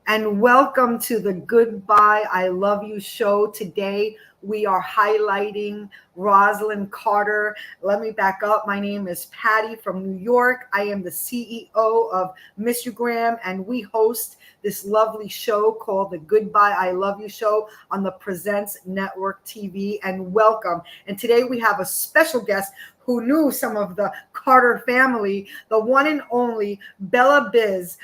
and welcome to the Goodbye I Love You show. Today we are highlighting Rosalynn Carter. Let me back up. My name is Patty from New York. I am the CEO of Miss You Graham, and we host this lovely show called the Goodbye I Love You show on the Presents Network TV. And welcome. And today we have a special guest who knew some of the Carter family, the one and only BELA BIZ.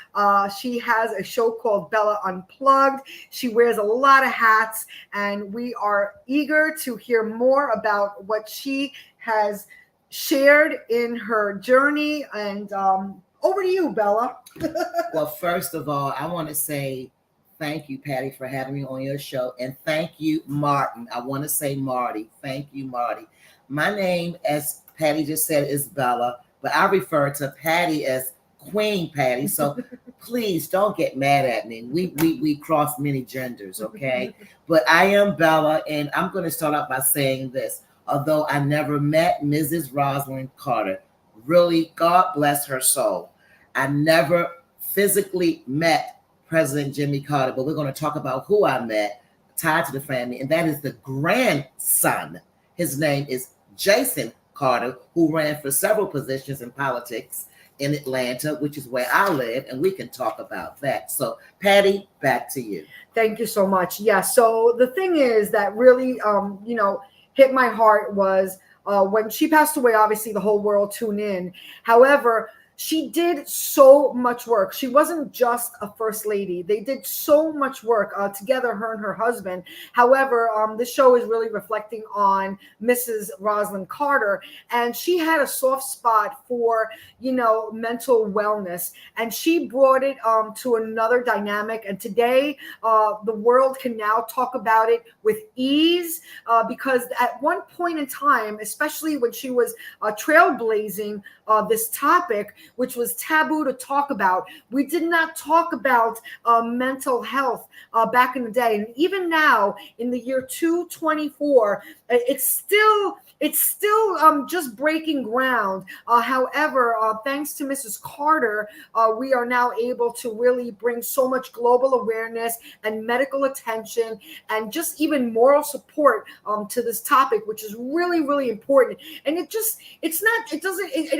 She has a show called BelaUnplugged. She wears a lot of hats, and we are eager to hear more about what she has shared in her journey. And over to you, Bella. Well, first of all, I want to say thank you, Patty, for having me on your show. And thank you, Martin. I want to say Marty. Thank you, Marty. My name, as Patty just said, is Bella, but I refer to Patty as Queen Patty. So please don't get mad at me. We cross many genders, okay? But I am Bella, and I'm going to start out by saying this. Although I never met Mrs. Rosalynn Carter, really, God bless her soul, I never physically met President Jimmy Carter, but we're going to talk about who I met tied to the family, and that is the grandson. His name is Jason Carter, who ran for several positions in politics in Atlanta, which is where I live, and we can talk about that. So, Patty, back to you. Thank you so much. Yeah, so the thing is that really, hit my heart was when she passed away. Obviously, the whole world tuned in. However, she did so much work. She wasn't just a first lady. They did so much work together, her and her husband. However, this show is really reflecting on Mrs. Rosalynn Carter, and she had a soft spot for, mental wellness, and she brought it to another dynamic. And today, the world can now talk about it with ease because at one point in time, especially when she was trailblazing this topic, which was taboo to talk about. We did not talk about mental health back in the day. And even now, in the year 2024, it's still just breaking ground. However, thanks to Mrs. Carter, we are now able to really bring so much global awareness and medical attention and just even moral support to this topic, which is really, really important. And it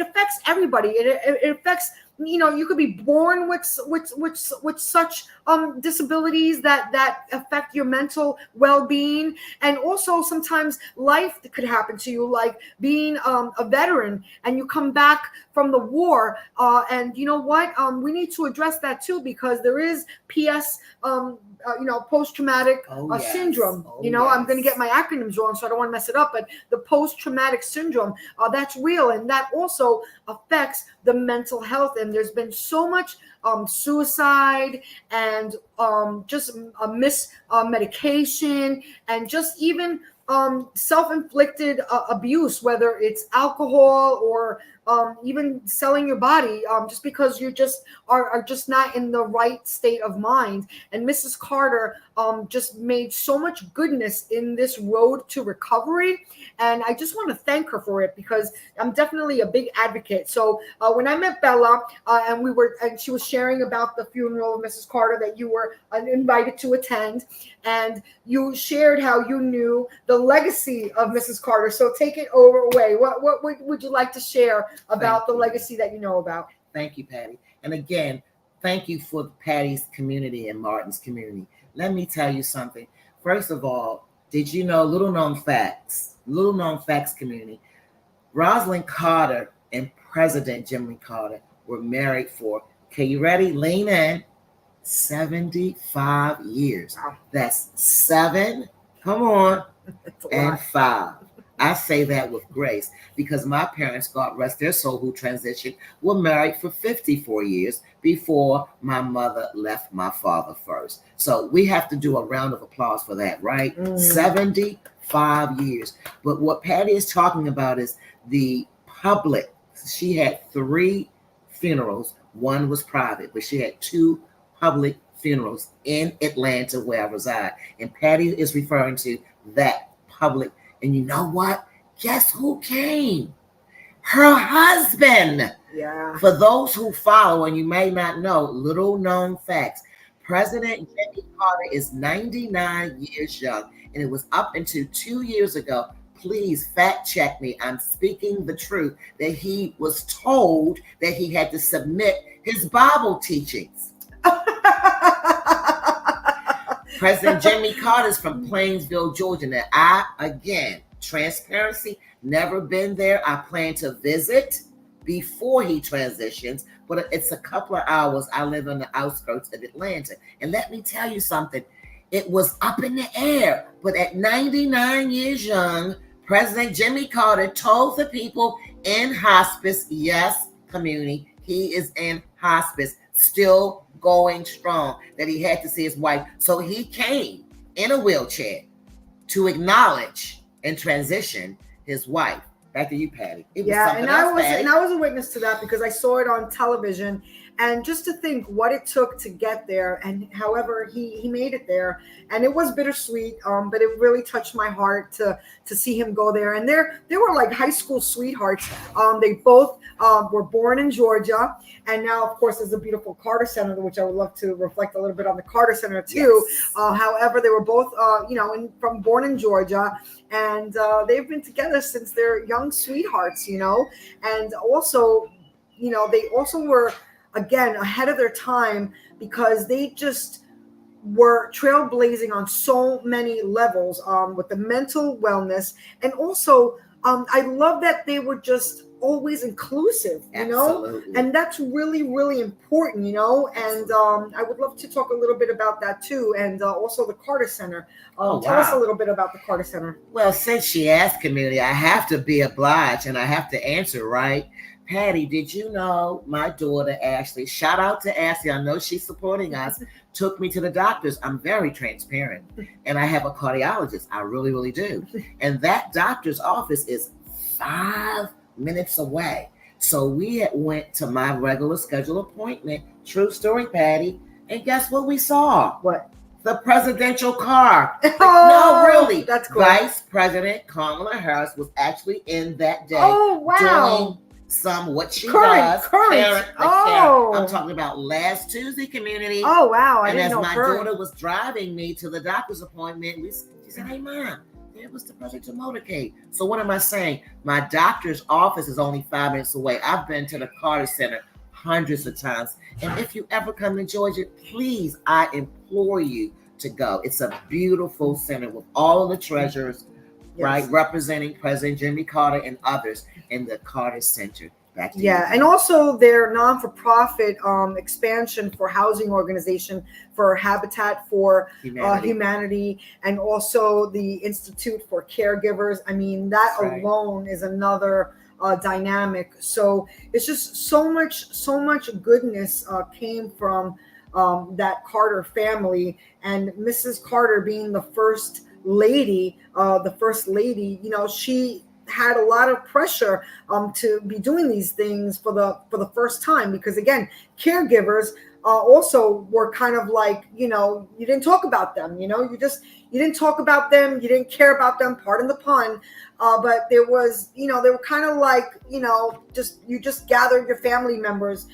affects everybody. It affects, you could be born with such disabilities that affect your mental well-being, and also sometimes life could happen to you, like being a veteran and you come back from the war, and you know what, we need to address that too, because there is post-traumatic syndrome. I'm going to get my acronyms wrong, so I don't want to mess it up, but the post-traumatic syndrome, that's real, and that also affects the mental health. And there's been so much suicide and just medication and just even self-inflicted abuse, whether it's alcohol or even selling your body, just because you just are just not in the right state of mind. And Mrs. Carter just made so much goodness in this road to recovery. And I just want to thank her for it, because I'm definitely a big advocate. So when I met Bella and she was sharing about the funeral of Mrs. Carter that you were invited to attend, and you shared how you knew the legacy of Mrs. Carter. So take it away. What would you like to share about the legacy that you know about? Thank you, Patty. And again, thank you for Patty's community and Martin's community. Let me tell you something. First of all, did you know, little known facts community, Rosalynn Carter and President Jimmy Carter were married for, okay, you ready? Lean in. 75 years. That's 7, come on, and 5. I say that with grace, because my parents, God rest their soul, who transitioned, were married for 54 years before my mother left my father first. So we have to do a round of applause for that, right? 75 years. But what Patty is talking about is the public. She had 3 funerals. One was private, but she had 2 public funerals in Atlanta, where I reside. And Patty is referring to that public. And you know what? Guess who came? Her husband. Yeah. For those who follow, and you may not know, little known facts, President Jimmy Carter is 99 years young, and it was up until 2 years ago. Please fact check me. I'm speaking the truth that he was told that he had to submit his Bible teachings. President Jimmy Carter is from Plainsville, Georgia. Now, again, transparency, never been there. I plan to visit before he transitions, but it's a couple of hours. I live on the outskirts of Atlanta. And let me tell you something. It was up in the air, but at 99 years young, President Jimmy Carter told the people in hospice, yes, community, he is in hospice, still going strong, that he had to see his wife. So he came in a wheelchair to acknowledge and transition his wife. Back to you, Patty. I was a witness to that because I saw it on television, and just to think what it took to get there, and however he made it there, and it was bittersweet, but it really touched my heart to see him go there. And they were like high school sweethearts. They both were born in Georgia, and now of course there's a beautiful Carter Center, which I would love to reflect a little bit on the Carter Center too. Yes. However, they were both born in Georgia, and they've been together since they're young sweethearts, and also, they also were, again, ahead of their time because they just were trailblazing on so many levels with the mental wellness. And also, I love that they were just always inclusive, Absolutely. And that's really, really important, and I would love to talk a little bit about that too. And also the Carter Center. Tell us a little bit about the Carter Center. Well, since she asked, community, I have to be obliged and I have to answer, right? Patty, did you know my daughter Ashley, shout out to Ashley, I know she's supporting us, took me to the doctors. I'm very transparent, and I have a cardiologist. I really, really do. And that doctor's office is 5 minutes away. So we went to my regular scheduled appointment. True story, Patty. And guess what we saw? What? The presidential car. Oh, no, really. That's cool. Vice President Kamala Harris was actually in that day. Oh, wow. Doing what she current. Current. Oh. I'm talking about last Tuesday, community. Oh, wow. And as my daughter was driving me to the doctor's appointment, she said, "Hey, Mom, there was the presidential motorcade." So what am I saying? My doctor's office is only 5 minutes away. I've been to the Carter Center hundreds of times. And if you ever come to Georgia, please, I implore you to go. It's a beautiful center with all of the treasures, yes, right, representing President Jimmy Carter and others in the Carter Center. Back to you. And also their non-for-profit expansion for housing organization for Habitat for Humanity, and also the Institute for Caregivers. I mean, that alone is another dynamic. So it's just so much goodness came from that Carter family, and Mrs. Carter being the first lady, she had a lot of pressure to be doing these things for the first time, because again, caregivers also were kind of like, you didn't talk about them, you didn't talk about them, you didn't care about them, pardon the pun, but there was, they were kind of like, you just gathered your family members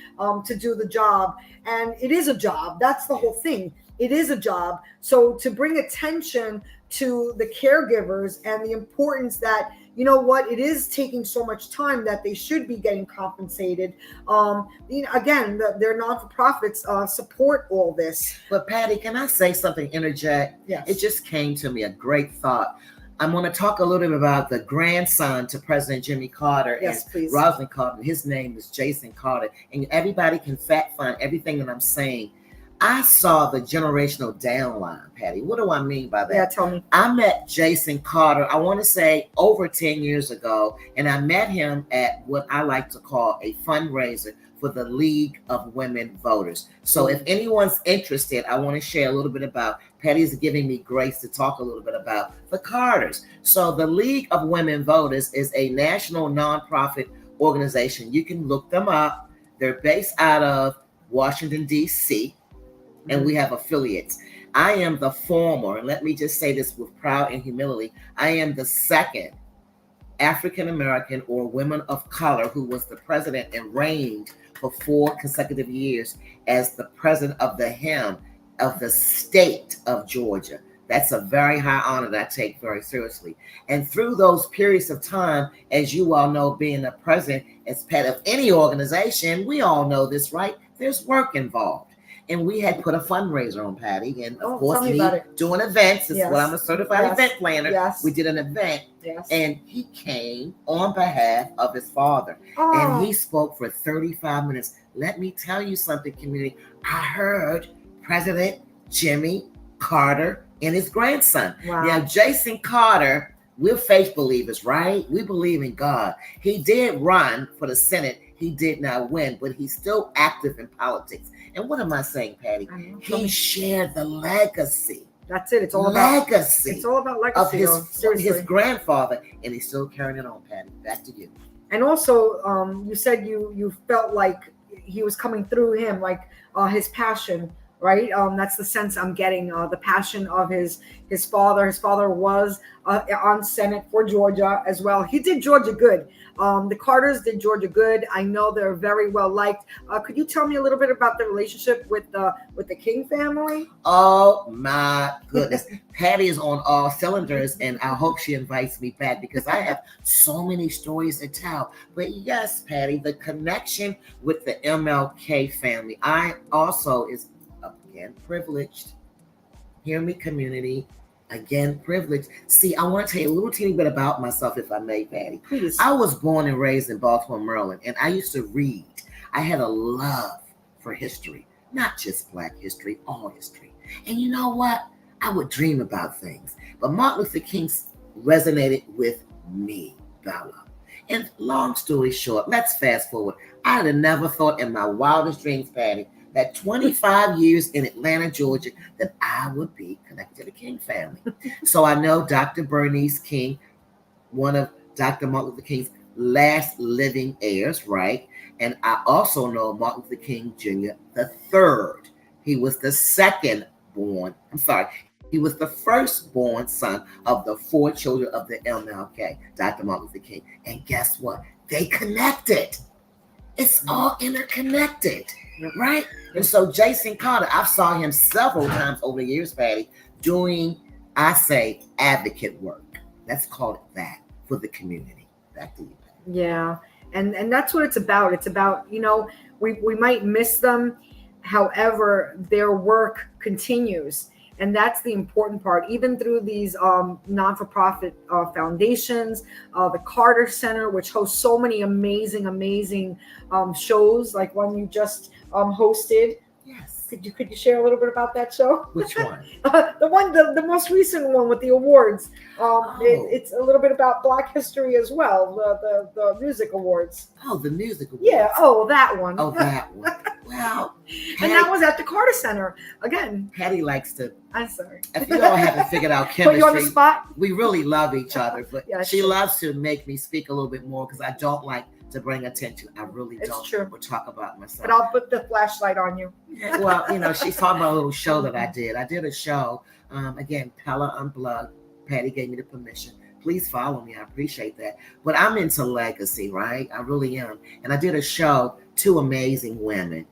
to do the job. And it is a job. That's the whole thing. It is a job. So to bring attention to the caregivers and the importance that, it is taking so much time that they should be getting compensated. Again, their non-for-profits support all this. But Patty, can I say something, interject? Yes. It just came to me, a great thought. I'm going to talk a little bit about the grandson to President Jimmy Carter. Yes, please. Rosalynn Carter. His name is Jason Carter. And everybody can fact find everything that I'm saying. I saw the generational downline, Patty. What do I mean by that? Yeah, tell me. I met Jason Carter, I want to say over 10 years ago, and I met him at what I like to call a fundraiser for the League of Women Voters. So if anyone's interested, I want to share a little bit about, Patty's giving me grace to talk a little bit about the Carters. So the League of Women Voters is a national nonprofit organization. You can look them up. They're based out of Washington, D.C., and we have affiliates. I am the former, and let me just say this with pride and humility, I am the second African-American or woman of color who was the president and reigned for 4 consecutive years as the president of the HIM, of the state of Georgia. That's a very high honor that I take very seriously. And through those periods of time, as you all know, being a president as part of any organization, we all know this, right? There's work involved. And we had put a fundraiser on, Patty. And of course, me doing events is what I'm a certified event planner. Yes. We did an event. Yes. And he came on behalf of his father. And he spoke for 35 minutes. Let me tell you something, community. I heard President Jimmy Carter and his grandson. Wow. Now, Jason Carter, we're faith believers, right? We believe in God. He did run for the Senate. He did not win, but he's still active in politics. And what am I saying, Patty? He shared the legacy. That's it. It's all about legacy. It's all about legacy of his grandfather, and he's still carrying it on, Patty. Back to you. And also, you said you felt like he was coming through him, like his passion, right? That's the sense I'm getting. The passion of his father. His father was on Senate for Georgia as well. He did Georgia good. The Carters did Georgia good. I know they're very well liked. Could you tell me a little bit about the relationship with the King family? Oh my goodness. Patty is on all cylinders, and I hope she invites me back because I have so many stories to tell. But yes, Patty, the connection with the MLK family. I also is again privileged. Hear me, community. Again, privileged. See, I want to tell you a little teeny bit about myself, if I may, Patty. Please. I was born and raised in Baltimore, Maryland, and I used to read. I had a love for history, not just Black history, all history. And you know what? I would dream about things. But Martin Luther King resonated with me, Bella. And long story short, let's fast forward. I'd have never thought in my wildest dreams, Patty, that 25 years in Atlanta, Georgia, that I would be connected to the King family. So I know Dr. Bernice King, one of Dr. Martin Luther King's last living heirs, right? And I also know Martin Luther King Jr. the third. He was the he was the firstborn son of the 4 children of the MLK, Dr. Martin Luther King. And guess what? They connected. It's all interconnected, right? And so Jason Carter, I saw him several times over the years, Patty, doing, I say, advocate work. Let's call it that for the community. Back to you, Patty. Yeah, and that's what it's about. It's about, we might miss them. However, their work continues. And that's the important part, even through these non-for-profit foundations, the Carter Center, which hosts so many amazing shows, like one you just hosted. Yes. Could you share a little bit about that show? Which one? The most recent one with the awards. It's a little bit about Black history as well. The music awards. Oh, the music awards. Yeah. Oh, that one. Oh, that one. Well, and that was at the Carter Center again. Patty likes to. I'm sorry. If you all haven't figured out chemistry, put you on the spot. We really love each other, but Yeah, she sure. loves to make me speak a little bit more because I don't like to bring attention. I really It's don't. true. Or talk about myself. But I'll put the flashlight on you. Yeah, well, she's talking about a little show that I did. I did a show, again, BelaUnplugged. Patty gave me the permission. Please follow me. I appreciate that. But I'm into legacy, right? I really am. And I did a show, 2 amazing women,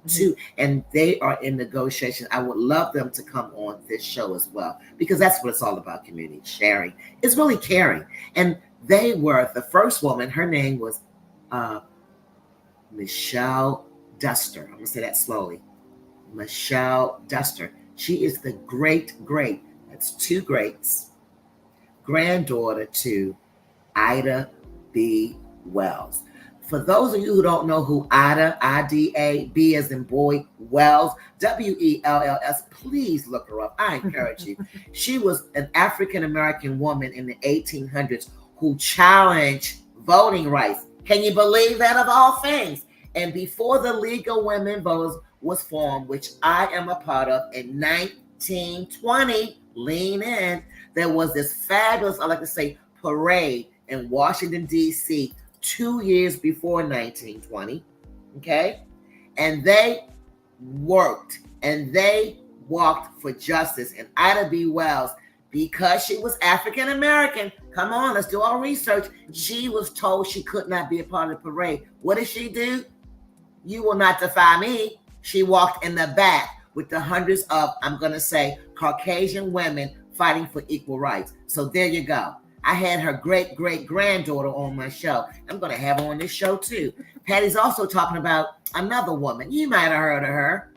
and they are in negotiation. I would love them to come on this show as well, because that's what it's all about, community sharing. It's really caring. And they were the first woman. Her name was Michelle Duster. I'm going to say that slowly. Michelle Duster. She is the great, that's 2 greats, granddaughter to Ida B. Wells. For those of you who don't know who Ida, I-D-A, B as in boy, Wells, W-E-L-L-S, please look her up. I encourage you. She was an African-American woman in the 1800s who challenged voting rights. Can you believe that, of all things? And before the League of Women Voters was formed, which I am a part of, in 1920, lean in, there was this fabulous, I like to say, parade in Washington, D.C., 2 years before 1920, okay? And they worked and they walked for justice. And Ida B. Wells, because she was African-American, come on, let's do our research, she was told she could not be a part of the parade. What did she do? You will not defy me. She walked in the back with the hundreds of, I'm going to say, Caucasian women fighting for equal rights. So there you go. I had her great-great-granddaughter on my show. I'm going to have her on this show too. Patty's also talking about another woman. You might have heard of her.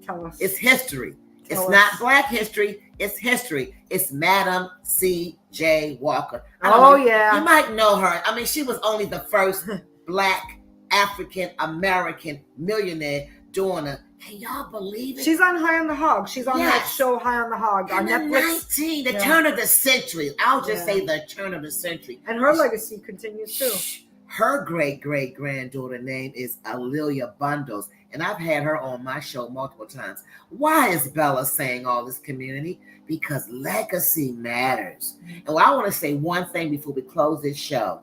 Tell us. It's history. It's not Black history. It's history. It's Madam C.J. Walker. Yeah. You might know her. I mean, she was only the first Black African-American millionaire doing a, can y'all believe it? She's on High on the Hog. She's on that show High on the Hog on Netflix. The turn of the century. I'll just say the turn of the century. And her legacy continues too. Her great-great-granddaughter name is Alelia Bundles, and I've had her on my show multiple times. Why is Bella saying all this, community? Because legacy matters. And I want to say one thing before we close this show.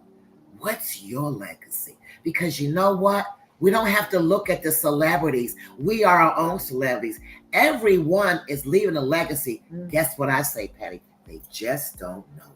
What's your legacy? Because you know what? We don't have to look at the celebrities. We are our own celebrities. Everyone is leaving a legacy. Guess what I say, Patty? They just don't know.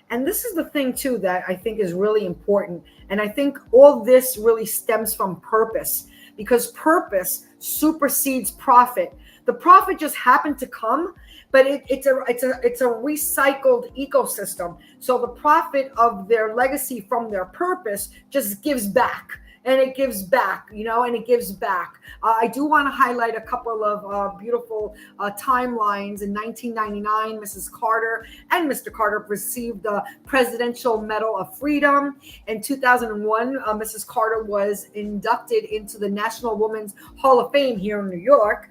And this is the thing, too, that I think is really important. And I think all this really stems from purpose, because purpose supersedes profit. The profit just happened to come, but it's a recycled ecosystem. So the profit of their legacy from their purpose just gives back. And it gives back, and it gives back. I do want to highlight a couple of beautiful timelines. In 1999, Mrs. Carter and Mr. Carter received the Presidential Medal of Freedom. In 2001, Mrs. Carter was inducted into the National Women's Hall of Fame here in New York,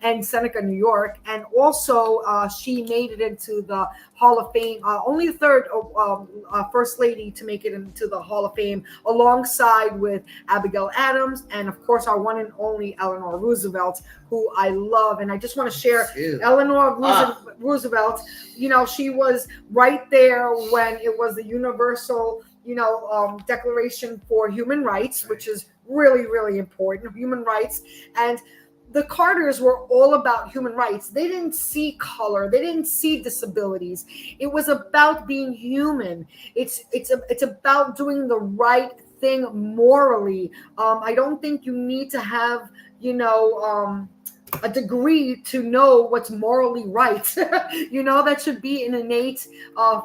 and Seneca, New York. And also, she made it into the Hall of Fame, only the third First Lady to make it into the Hall of Fame, alongside with Abigail Adams, and of course our one and only Eleanor Roosevelt, who I love. And I just want to share Eleanor Roosevelt. She was right there when it was the Universal, Declaration for Human Rights, which is really, really important, human rights. And the Carters were all about human rights. They didn't see color. They didn't see disabilities. It was about being human. It's about doing the right thing morally. I don't think you need to have, a degree to know what's morally right. That should be an innate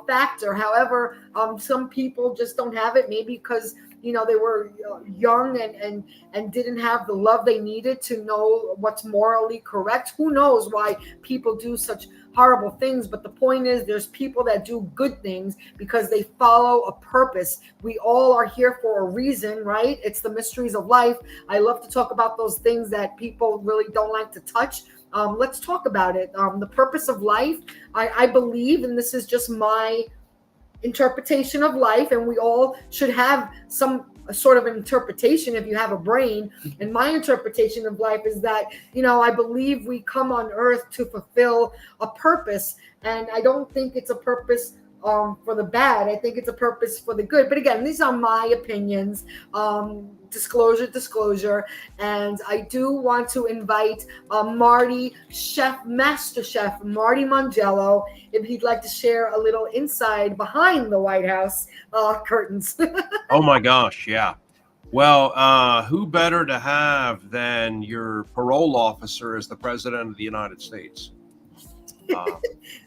factor. However, some people just don't have it, maybe because they were young and didn't have the love they needed to know what's morally correct. Who knows why people do such horrible things? But the point is, there's people that do good things because they follow a purpose. We all are here for a reason, right? It's the mysteries of life. I love to talk about those things that people really don't like to touch. Let's talk about it. The purpose of life, I believe, and this is just my interpretation of life, and we all should have some sort of an interpretation if you have a brain. And my interpretation of life is that, I believe we come on earth to fulfill a purpose, and I don't think it's a purpose for the bad. I think it's a purpose for the good. But again, these are my opinions. Disclosure. And I do want to invite Master Chef Marty Mangello, if he'd like to share a little insight behind the White House curtains. Oh my gosh, yeah. Well, who better to have than your parole officer as the president of the United States?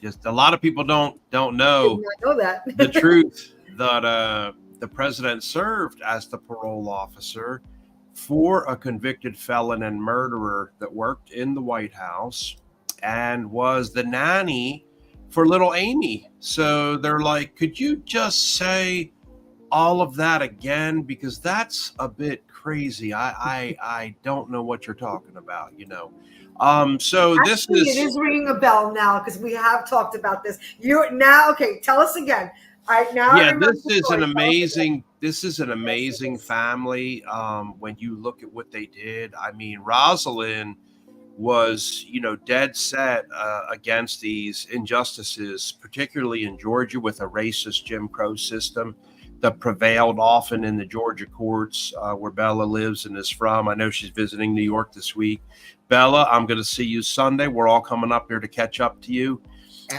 Just a lot of people don't know that. the truth that the president served as the parole officer for a convicted felon and murderer that worked in the White House and was the nanny for little Amy. So they're like, could you just say all of that again? Because that's a bit crazy. I don't know what you're talking about, So actually, this it is ringing a bell now, because we have talked about this. Okay, tell us again. All right, now. Yeah, this is an amazing family. When you look at what they did, I mean, Rosalynn was, dead set against these injustices, particularly in Georgia with a racist Jim Crow system that prevailed often in the Georgia courts where Bella lives and is from. I know she's visiting New York this week. Bella, I'm going to see you Sunday. We're all coming up here to catch up to you.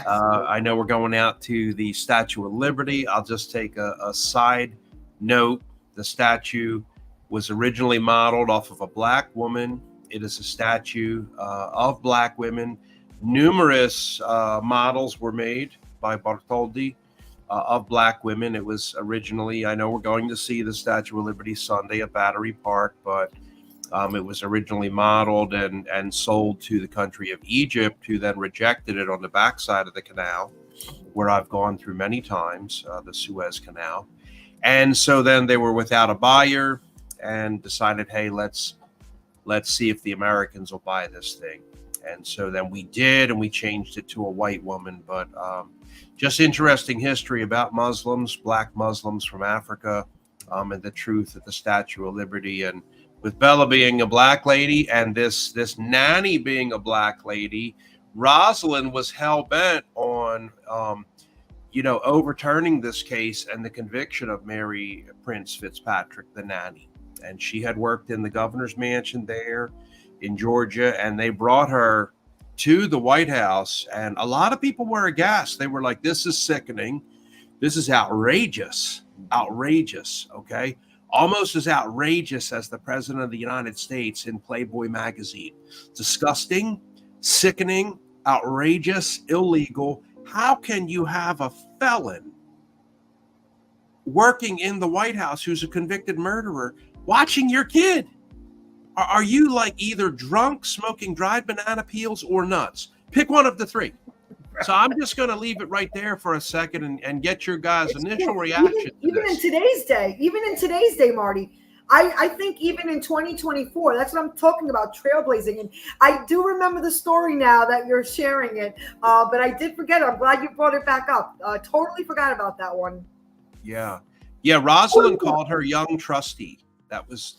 I know we're going out to the Statue of Liberty. I'll just take a side note. The statue was originally modeled off of a black woman It is a statue of Black women. Numerous models were made by Bartholdi of Black women. It was originally, I know we're going to see the Statue of Liberty Sunday at Battery Park, but it was originally modeled and sold to the country of Egypt, who then rejected it on the backside of the canal, where I've gone through many times, the Suez Canal. And so then they were without a buyer and decided, hey, let's see if the Americans will buy this thing. And so then we did, and we changed it to a white woman. But just interesting history about Muslims, Black Muslims from Africa, and the truth of the Statue of Liberty. And with Bella being a Black lady and this nanny being a Black lady, Rosalynn was hell-bent on, overturning this case and the conviction of Mary Prince Fitzpatrick, the nanny. And she had worked in the governor's mansion there in Georgia, and they brought her to the White House. And a lot of people were aghast. They were like, this is sickening. This is outrageous, okay? Almost as outrageous as the President of the United States in Playboy magazine. Disgusting, sickening, outrageous, illegal. How can you have a felon working in the White House who's a convicted murderer watching your kid? Are you like either drunk, smoking dried banana peels, or nuts? Pick one of the three. So I'm just going to leave it right there for a second and get your guys' initial reaction. Even in today's day, Marty, I think even in 2024, that's what I'm talking about, trailblazing. And I do remember the story now that you're sharing it, but I did forget. I'm glad you brought it back up. Totally forgot about that one. Yeah. Rosalynn called her young trustee. That was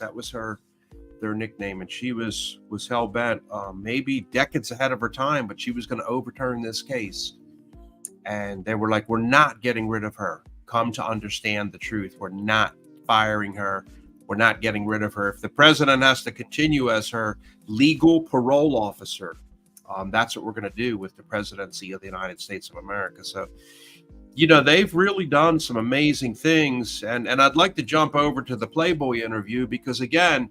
their nickname, and she was hell-bent, maybe decades ahead of her time, but she was going to overturn this case. And they were like, we're not getting rid of her. Come to understand the truth. We're not firing her. We're not getting rid of her. If the president has to continue as her legal parole officer, that's what we're going to do with the presidency of the United States of America. So, they've really done some amazing things. And I'd like to jump over to the Playboy interview because, again,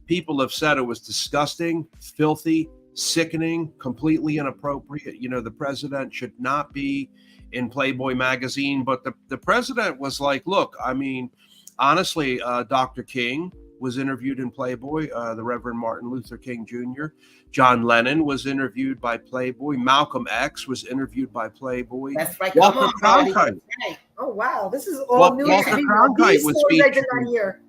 people have said it was disgusting, filthy, sickening, completely inappropriate. The president should not be in Playboy magazine. But the president was like, look, I mean, honestly, Dr. King was interviewed in Playboy, the Reverend Martin Luther King Jr. John Lennon was interviewed by Playboy. Malcolm X was interviewed by Playboy. That's right. Walter Cronkite. Oh, wow. This is all new. Walter Cronkite was featured here.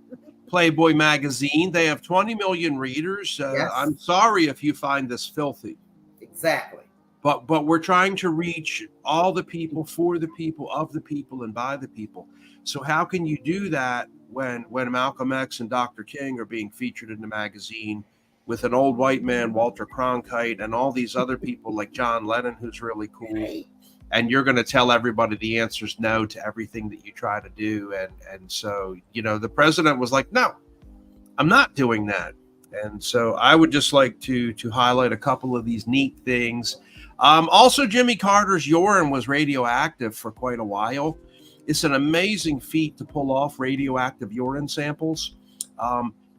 Playboy magazine. They have 20 million readers. Yes. I'm sorry if you find this filthy. Exactly. But we're trying to reach all the people, for the people, of the people, and by the people. So how can you do that when Malcolm X and Dr. King are being featured in the magazine with an old white man, Walter Cronkite, and all these other people like John Lennon, who's really cool. And you're going to tell everybody the answer's no to everything that you try to do. And so, the president was like, no, I'm not doing that. And so I would just like to highlight a couple of these neat things. Also, Jimmy Carter's urine was radioactive for quite a while. It's an amazing feat to pull off radioactive urine samples.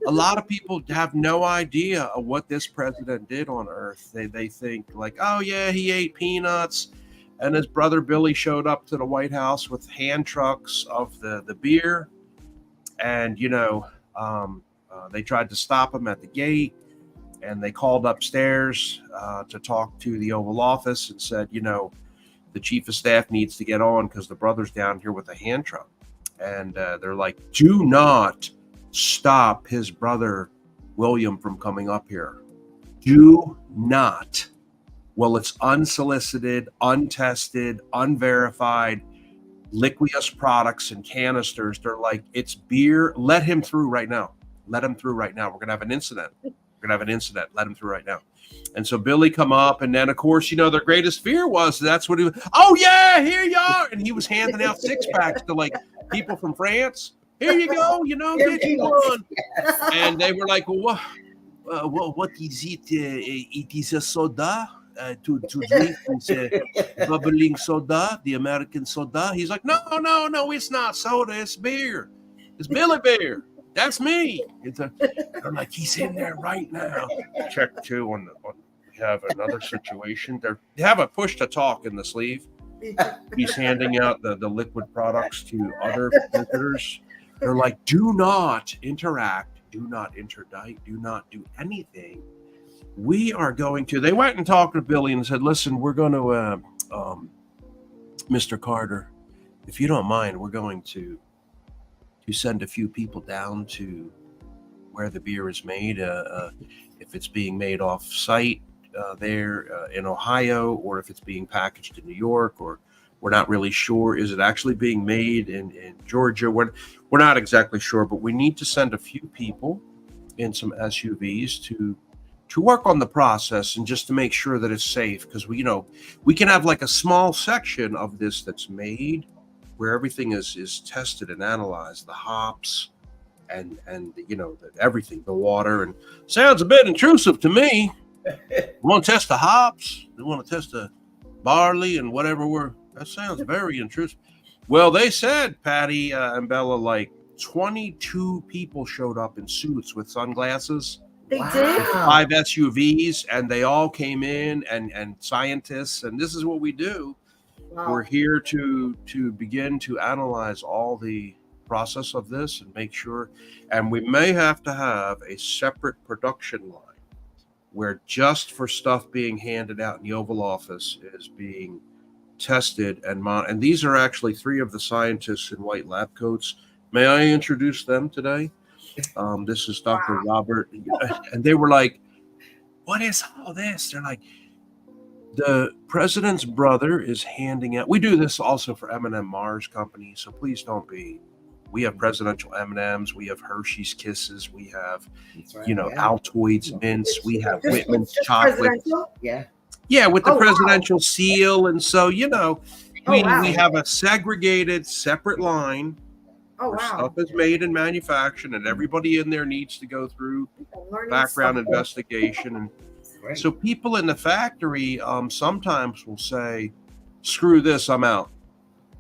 A lot of people have no idea of what this president did on Earth. They think like, oh yeah, he ate peanuts. And his brother Billy showed up to the White House with hand trucks of the beer. And, they tried to stop him at the gate. And they called upstairs to talk to the Oval Office and said, the chief of staff needs to get on because the brother's down here with a hand truck. And they're like, do not stop his brother William from coming up here. Do not. Well, it's unsolicited, untested, unverified, liqueous products and canisters. They're like, it's beer. Let him through right now. Let him through right now. We're going to have an incident. Let him through right now. And so Billy come up, and then, of course, their greatest fear was that's what he was. Oh, yeah, here you are. And he was handing out six-packs to, like, people from France. Here you go, get you one. And they were like, well, what is it? It is a soda. To drink this bubbling soda, the American soda. He's like, no, it's not soda, it's beer. It's Billy beer. That's me. I'm like, he's in there right now. Check 2 on we have another situation. They have a push to talk in the sleeve. He's handing out the liquid products to other visitors. They're like, do not interact, do not interdict, do not do anything. We are going to, they went and talked to Billy and said, listen, we're going to, Mr. Carter, if you don't mind, we're going to send a few people down to where the beer is made, if it's being made off site there in Ohio, or if it's being packaged in New York, or we're not really sure. Is it actually being made in Georgia? We're not exactly sure, but we need to send a few people in some SUVs to work on the process and just to make sure that it's safe, because we can have like a small section of this that's made where everything is tested and analyzed, the hops and everything, the water, and sounds a bit intrusive to me. We want to test the hops, they want to test the barley and whatever that sounds very intrusive. Well, they said, Patty and Bella, like 22 people showed up in suits with sunglasses. They did? 5 SUVs, and they all came in, and scientists, and this is what we do. Wow. We're here to begin to analyze all the process of this and make sure, and we may have to have a separate production line where just for stuff being handed out in the Oval Office is being tested and these are actually 3 of the scientists in white lab coats. May I introduce them today? This is Dr. Robert, and they were like, what is all this? They're like, the president's brother is handing out. We do this also for M&M Mars Company, so please don't be. We have presidential M&Ms. We have Hershey's Kisses. We have, Altoids mints. We have Whitman's chocolate. Yeah, with the presidential seal, and so we have a segregated, separate line. Where stuff is made and manufactured, and everybody in there needs to go through background investigation. And so people in the factory sometimes will say, screw this, I'm out.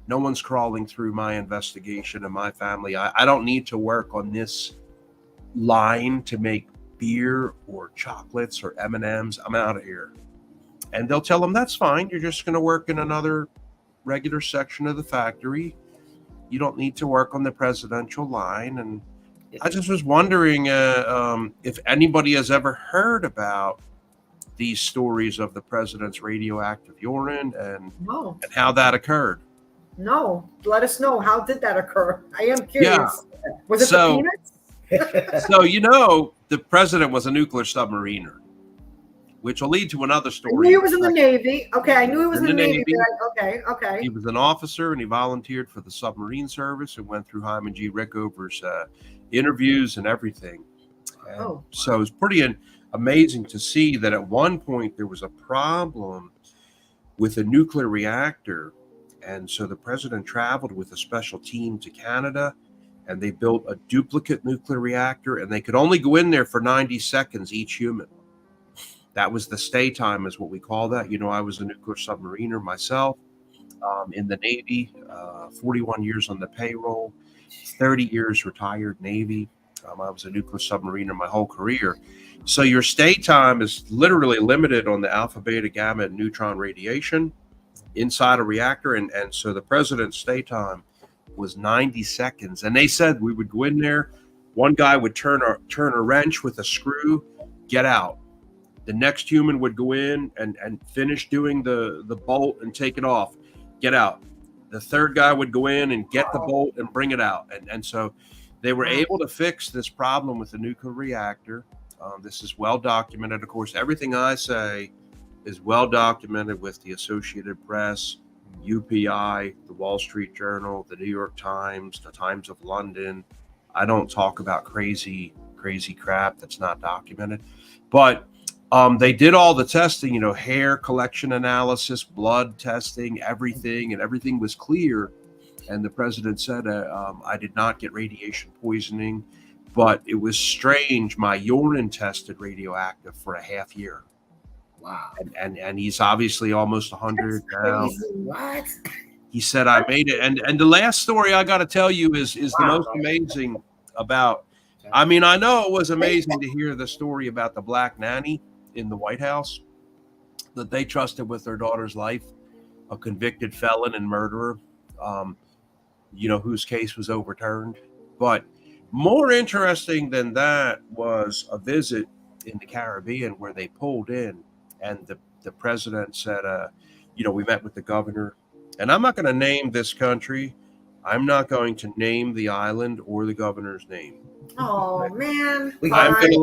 No one's crawling through my investigation and my family. I don't need to work on this line to make beer or chocolates or M&Ms. I'm out of here. And they'll tell them, that's fine. You're just going to work in another regular section of the factory. You don't need to work on the presidential line. And I just was wondering if anybody has ever heard about these stories of the president's radioactive urine and how that occurred. No, let us know. How did that occur? I am curious. Yeah. Was it the peanuts? So, the president was a nuclear submariner, which will lead to another story. I knew he was in the Navy. Okay, I knew he was in the Navy. Okay. He was an officer, and he volunteered for the submarine service and went through Hyman G. Rickover's interviews and everything. So it's pretty amazing to see that at one point there was a problem with a nuclear reactor. And so the president traveled with a special team to Canada, and they built a duplicate nuclear reactor, and they could only go in there for 90 seconds each human. That was the stay time, is what we call that. I was a nuclear submariner myself in the Navy, 41 years on the payroll, 30 years retired Navy. I was a nuclear submariner my whole career. So your stay time is literally limited on the alpha, beta, gamma, and neutron radiation inside a reactor. And so the president's stay time was 90 seconds. And they said we would go in there. One guy would turn a wrench with a screw, get out. The next human would go in and finish doing the bolt and take it off, get out. The third guy would go in and get the bolt and bring it out. And so they were able to fix this problem with the nuclear reactor. This is well documented. Of course, everything I say is well documented with the Associated Press, UPI, the Wall Street Journal, the New York Times, the Times of London. I don't talk about crazy crap that's not documented. But they did all the testing, hair collection analysis, blood testing, everything, and everything was clear. And the president said, I did not get radiation poisoning, but it was strange. My urine tested radioactive for a half year. Wow. And he's obviously almost 100 now. What? He said, I made it. And the last story I got to tell you is the most amazing about I mean, I know it was amazing to hear the story about the black nanny in the White House that they trusted with their daughter's life, a convicted felon and murderer, whose case was overturned. But more interesting than that was a visit in the Caribbean where they pulled in, and the president said, we met with the governor, and I'm not going to name this country. I'm not going to name the island or the governor's name. Oh man! I'm going to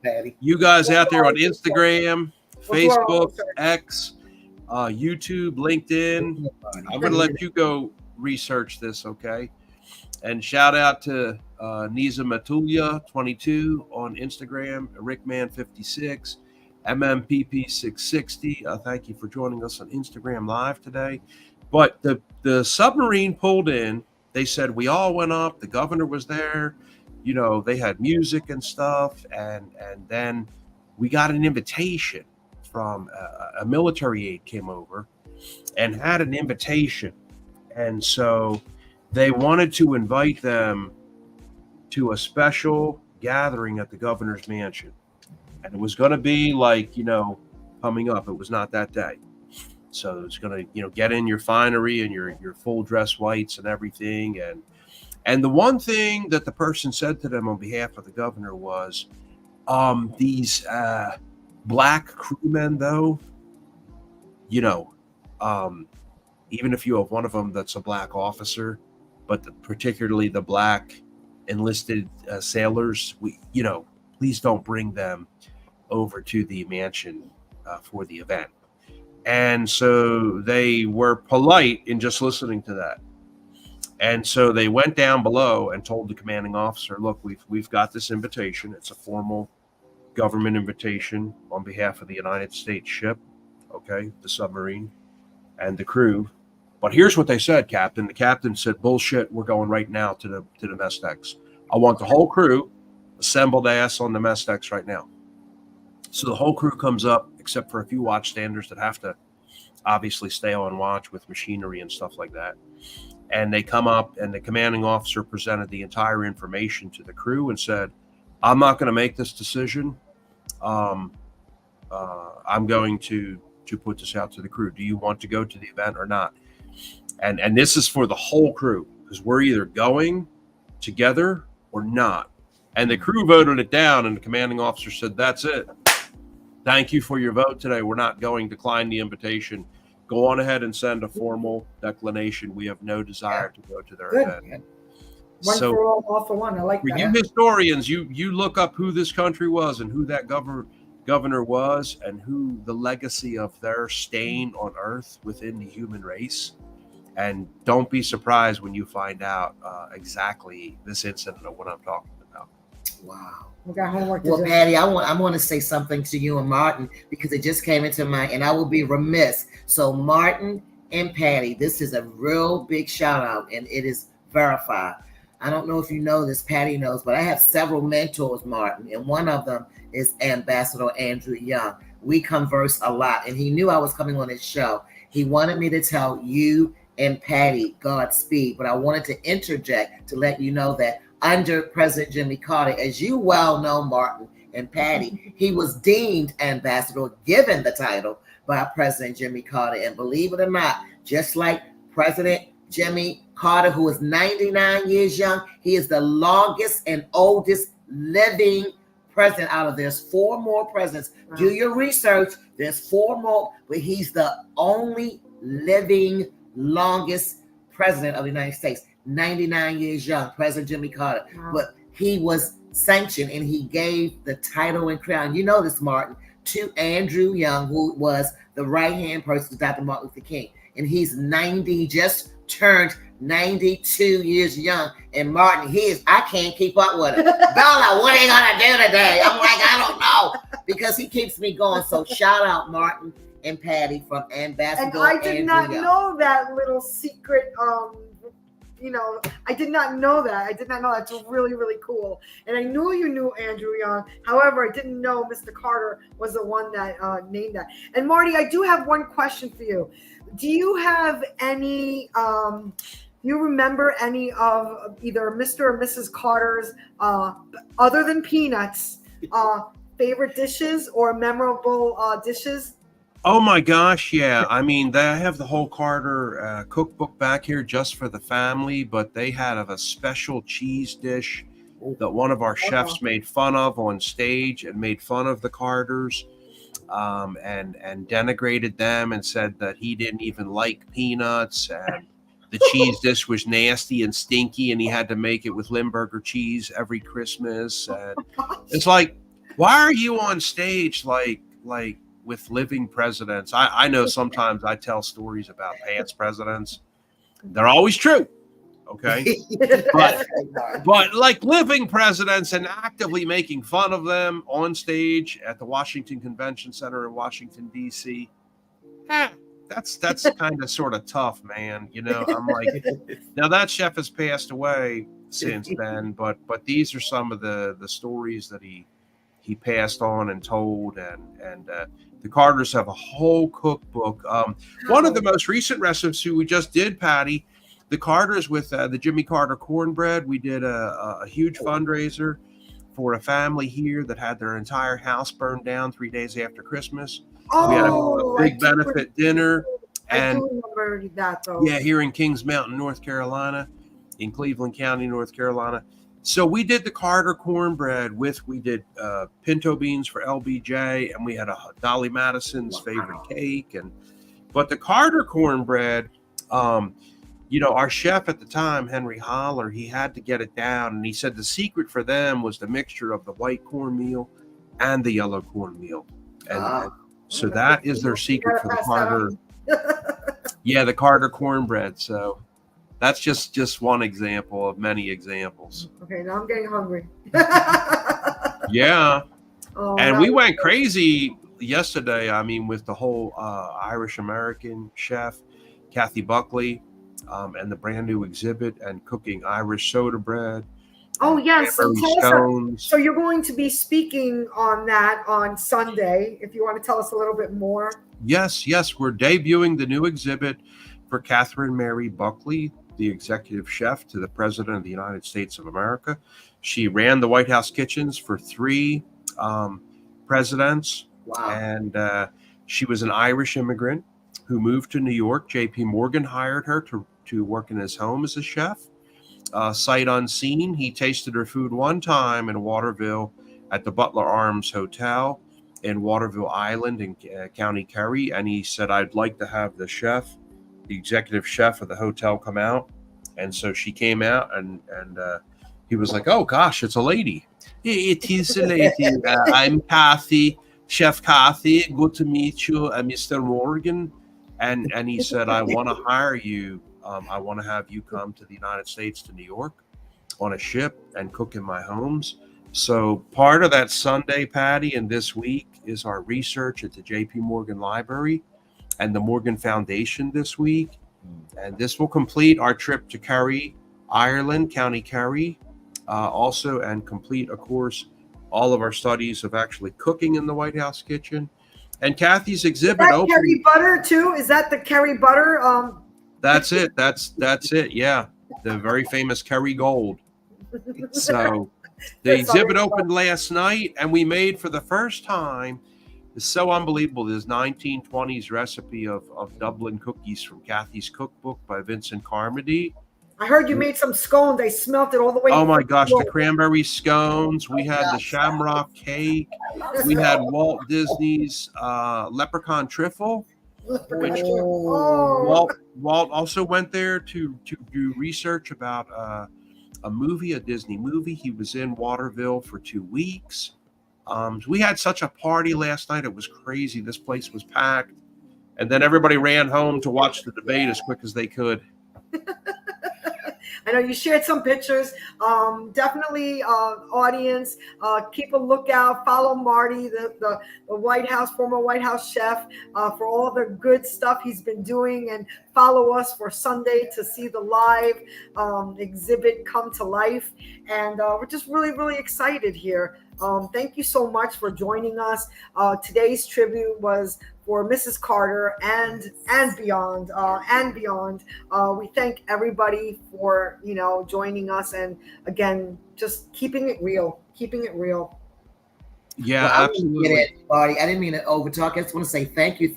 let you guys out there on Instagram, Facebook, X, YouTube, LinkedIn. I'm going to let you go research this, okay? And shout out to Niza Matulia 22 on Instagram, Rickman56, MMPP 660. Thank you for joining us on Instagram Live today. But the submarine pulled in. They said we all went up. The governor was there. They had music and stuff. And then we got an invitation from a military aide came over and had an invitation. And so they wanted to invite them to a special gathering at the governor's mansion. And it was going to be like, coming up. It was not that day. So it's going to, get in your finery and your full dress whites and everything. And the one thing that the person said to them on behalf of the governor was, these black crewmen, though, even if you have one of them that's a black officer, but particularly the black enlisted sailors, please don't bring them over to the mansion for the event. And so they were polite in just listening to that. And so they went down below and told the commanding officer, look, we've got this invitation. It's a formal government invitation on behalf of the United States ship, okay, the submarine and the crew. But here's what they said, Captain. The captain said, bullshit, we're going right now to the mess decks. I want the whole crew assembled ass on the mess decks right now. So the whole crew comes up, except for a few watchstanders that have to obviously stay on watch with machinery and stuff like that. And they come up, and the commanding officer presented the entire information to the crew and said, I'm not going to make this decision. I'm going to put this out to the crew. Do you want to go to the event or not? And this is for the whole crew, because we're either going together or not. And the crew voted it down, and the commanding officer said, that's it. Thank you for your vote today. We're not going to decline the invitation. Go on ahead and send a formal declination. We have no desire to go to their event. One for all for one. I like that. You historians, you look up who this country was and who that governor was and who the legacy of their stain on earth within the human race. And don't be surprised when you find out exactly this incident of what I'm talking about. Wow. We got homework to well, do. Patty, I want to say something to you and Martin, because it just came into mind, and I will be remiss. So Martin and Patty, this is a real big shout out, and it is verified. I don't know if you know this, Patty knows, but I have several mentors, Martin, and one of them is Ambassador Andrew Young. We converse a lot, and he knew I was coming on his show. He wanted me to tell you and Patty Godspeed, but I wanted to interject to let you know that under President Jimmy Carter, as you well know, Martin and Patty, he was deemed ambassador, given the title by President Jimmy Carter. And believe it or not, just like President Jimmy Carter, who is 99 years young, he is the longest and oldest living president out of there's 4 more presidents. Wow. Do your research. There's 4 more, but he's the only living longest president of the United States. 99 years young, President Jimmy Carter. Wow. But he was sanctioned and he gave the title and crown, you know this, Martin, to Andrew Young, who was the right-hand person to Dr. Martin Luther King. And he's 90, just turned 92 years young. And Martin, I can't keep up with him. Bella, what are you gonna do today? I'm like, I don't know, because he keeps me going. So shout out Martin and Patty from Ambassador. And I did Andrew not Young. know that little secret. I did not know that. That's really, really cool. And I knew you knew Andrew Young. However, I didn't know Mr. Carter was the one that named that. And Marty, I do have one question for you. Do you have any you remember any of either Mr. or Mrs. Carter's, other than peanuts, favorite dishes or memorable dishes? Oh my gosh, yeah. I mean, they have the whole Carter cookbook back here just for the family, but they had a special cheese dish that one of our chefs made fun of on stage and made fun of the Carters, and denigrated them and said that he didn't even like peanuts, and the cheese dish was nasty and stinky, and he had to make it with Limburger cheese every Christmas. And it's like, why are you on stage like with living presidents? I know sometimes I tell stories about past presidents. They're always true. Okay. But like living presidents and actively making fun of them on stage at the Washington Convention Center in Washington, D.C. That's kind of sort of tough, man. You know, I'm like, now that chef has passed away since then, but these are some of the stories that he passed on and told, and the Carters have a whole cookbook. One of the most recent recipes we just did, Patty, the Carters with the Jimmy Carter cornbread. We did a huge fundraiser for a family here that had their entire house burned down 3 days after Christmas. We had a big benefit dinner. And I do remember that, though. Yeah, here in Kings Mountain, North Carolina, in Cleveland County, North Carolina. So we did the Carter cornbread we did pinto beans for LBJ, and we had a Dolly Madison's favorite cake. But the Carter cornbread, our chef at the time, Henry Holler, he had to get it down. And he said the secret for them was the mixture of the white cornmeal and the yellow cornmeal. And so that is their secret for the Carter. Yeah, the Carter cornbread. So that's just one example of many examples. Okay, now I'm getting hungry. Yeah. And we went crazy yesterday. I mean, with the whole Irish American chef, Kathy Buckley, and the brand new exhibit and cooking Irish soda bread. Oh, yes. So tell us, so you're going to be speaking on that on Sunday. If you want to tell us a little bit more. Yes. We're debuting the new exhibit for Catherine Mary Buckley, the executive chef to the President of the United States of America. She ran the White House kitchens for 3 presidents. Wow. And she was an Irish immigrant who moved to New York. J.P. Morgan hired her to work in his home as a chef. Sight unseen, he tasted her food one time in Waterville at the Butler Arms Hotel in Waterville Island in County Kerry, and he said, "I'd like to have the executive chef of the hotel come out." And so she came out, and he was like, "Oh gosh, it's a lady." "It is a lady. I'm Kathy, Chef Kathy. Good to meet you, Mr. Morgan." And he said, "I want to hire you. I want to have you come to the United States, to New York, on a ship and cook in my homes." So part of that Sunday, Patty, and this week is our research at the J.P. Morgan Library and the Morgan Foundation this week. And this will complete our trip to Kerry, Ireland, County Kerry, also, and complete, of course, all of our studies of actually cooking in the White House kitchen. And Kathy's exhibit opened. Kerry butter too? Is that the Kerry butter? That's it. That's it. Yeah, the very famous Kerry Gold. So the exhibit opened last night, and we made for the first time. It's so unbelievable. This 1920s recipe of Dublin cookies from Kathy's cookbook by Vincent Carmody. I heard you made some scones. I smelt it all the way. Oh my gosh, the cranberry scones. We had the shamrock cake. We had Walt Disney's leprechaun trifle. Which Walt also went there to do research about a Disney movie. He was in Waterville for 2 weeks. We had such a party last night. It was crazy. This place was packed. And then everybody ran home to watch the debate as quick as they could. I know you shared some pictures. Definitely, audience, keep a lookout. Follow Marty, the former White House chef, for all the good stuff he's been doing, and follow us for Sunday to see the live exhibit come to life. And we're just really, really excited here. Thank you so much for joining us. Today's tribute was for Mrs. Carter and beyond and beyond. We thank everybody for joining us, and again, just keeping it real. Yeah, Well, I absolutely. didn't get it, Marty. I didn't mean to overtalk. I just want to say thank you.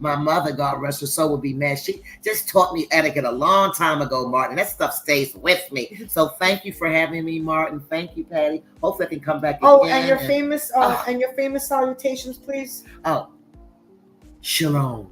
My mother, God rest her soul, would be mad. She just taught me etiquette a long time ago, Martin. That stuff stays with me. So thank you for having me, Martin. Thank you, Patty. Hopefully I can come back Oh, again. and your famous salutations, please. Oh, shalom.